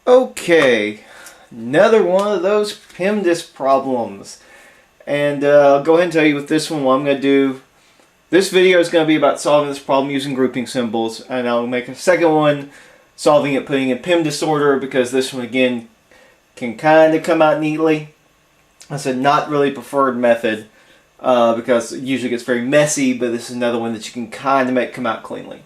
Okay, another one of those PEMDAS problems. And I'll go ahead and tell you with this one what I'm going to do. This video is going to be about solving this problem using grouping symbols, and I'll make a second one solving it putting in PEMDAS order, because this one again can kind of come out neatly. I said not really preferred method because it usually gets very messy, but this is another one that you can kind of make come out cleanly.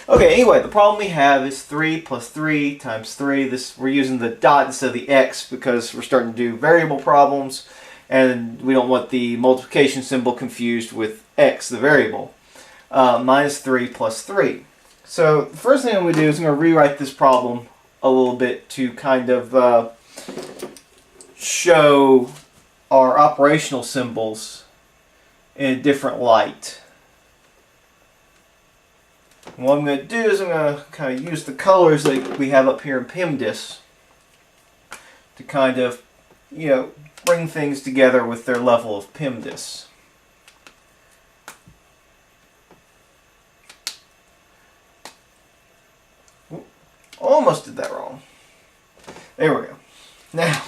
Okay, anyway, the problem we have is 3 plus 3 times 3. We're using the dot instead of the x because we're starting to do variable problems, and we don't want the multiplication symbol confused with x, the variable. Minus 3 plus 3. So the first thing I'm going to do is I'm going to rewrite this problem a little bit to kind of show our operational symbols in a different light. And what I'm going to do is I'm going to kind of use the colors that we have up here in PEMDAS to kind of, bring things together with their level of PEMDAS. Almost did that wrong. There we go. Now,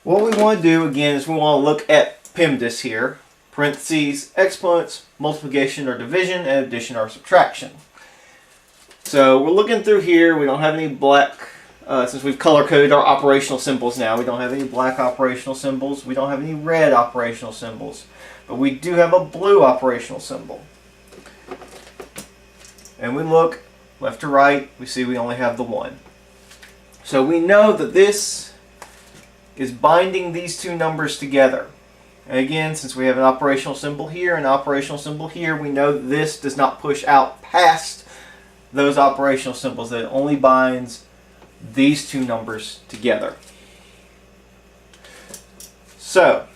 what we want to do again is we want to look at PEMDAS here. Parentheses, exponents, multiplication or division, and addition or subtraction. So we're looking through here. We don't have any black, since we've color-coded our operational symbols now, we don't have any black operational symbols. We don't have any red operational symbols. But we do have a blue operational symbol. And we look left to right, we see we only have the one. So we know that this is binding these two numbers together. And again, since we have an operational symbol here and an operational symbol here, we know that this does not push out past those operational symbols, that it only binds these two numbers together. So,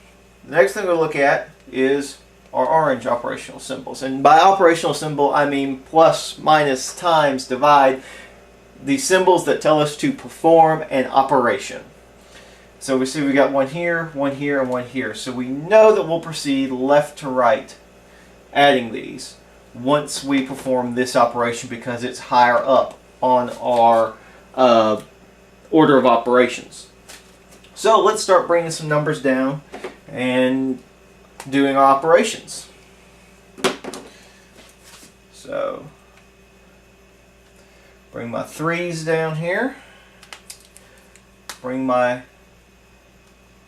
the next thing we'll look at is our orange operational symbols. And by operational symbol, I mean plus, minus, times, divide, the symbols that tell us to perform an operation. So we see we got one here, and one here. So we know that we'll proceed left to right adding these once we perform this operation because it's higher up on our order of operations. So let's start bringing some numbers down and doing our operations. So bring my 3's down here. Bring my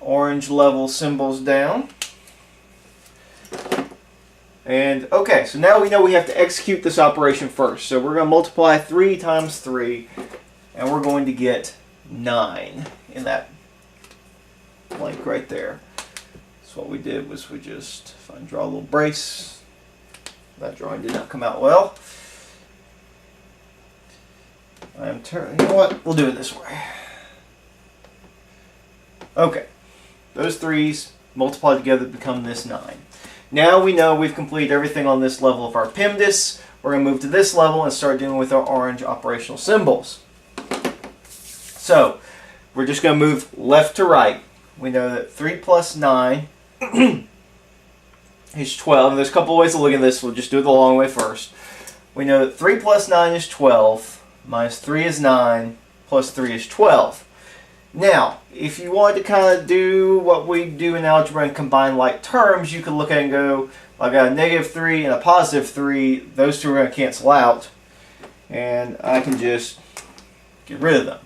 orange level symbols down. And okay, so now we know we have to execute this operation first. So we're going to multiply 3 times 3, and we're going to get 9 in that blank right there. So what we did was we just, if I draw a little brace, that drawing did not come out well. You know what? We'll do it this way. Okay. Those 3's multiplied together become this 9. Now we know we've completed everything on this level of our PEMDAS. We're going to move to this level and start dealing with our orange operational symbols. So, we're just going to move left to right. We know that 3 plus 9 is 12. And there's a couple ways to look at this. We'll just do it the long way first. We know that 3 plus 9 is 12, minus 3 is 9, plus 3 is 12. Now, if you wanted to kind of do what we do in algebra and combine like terms, you could look at it and go, I got a negative 3 and a positive 3. Those two are going to cancel out. And I can just get rid of them.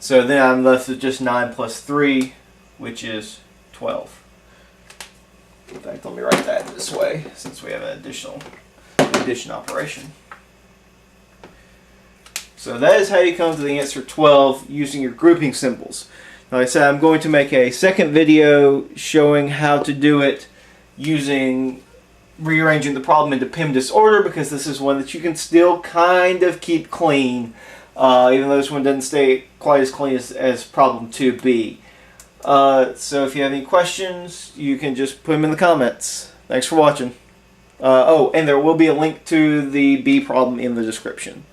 So then I'm left with just 9 plus 3, which is 12. In fact, let me write that this way, since we have an addition operation. So that is how you come to the answer 12 using your grouping symbols. Like I said, I'm going to make a second video showing how to do it using rearranging the problem into PEMDAS order, because this is one that you can still kind of keep clean, even though this one doesn't stay quite as clean as problem 2b. So if you have any questions, you can just put them in the comments. Thanks for watching. Oh, and there will be a link to the B problem in the description.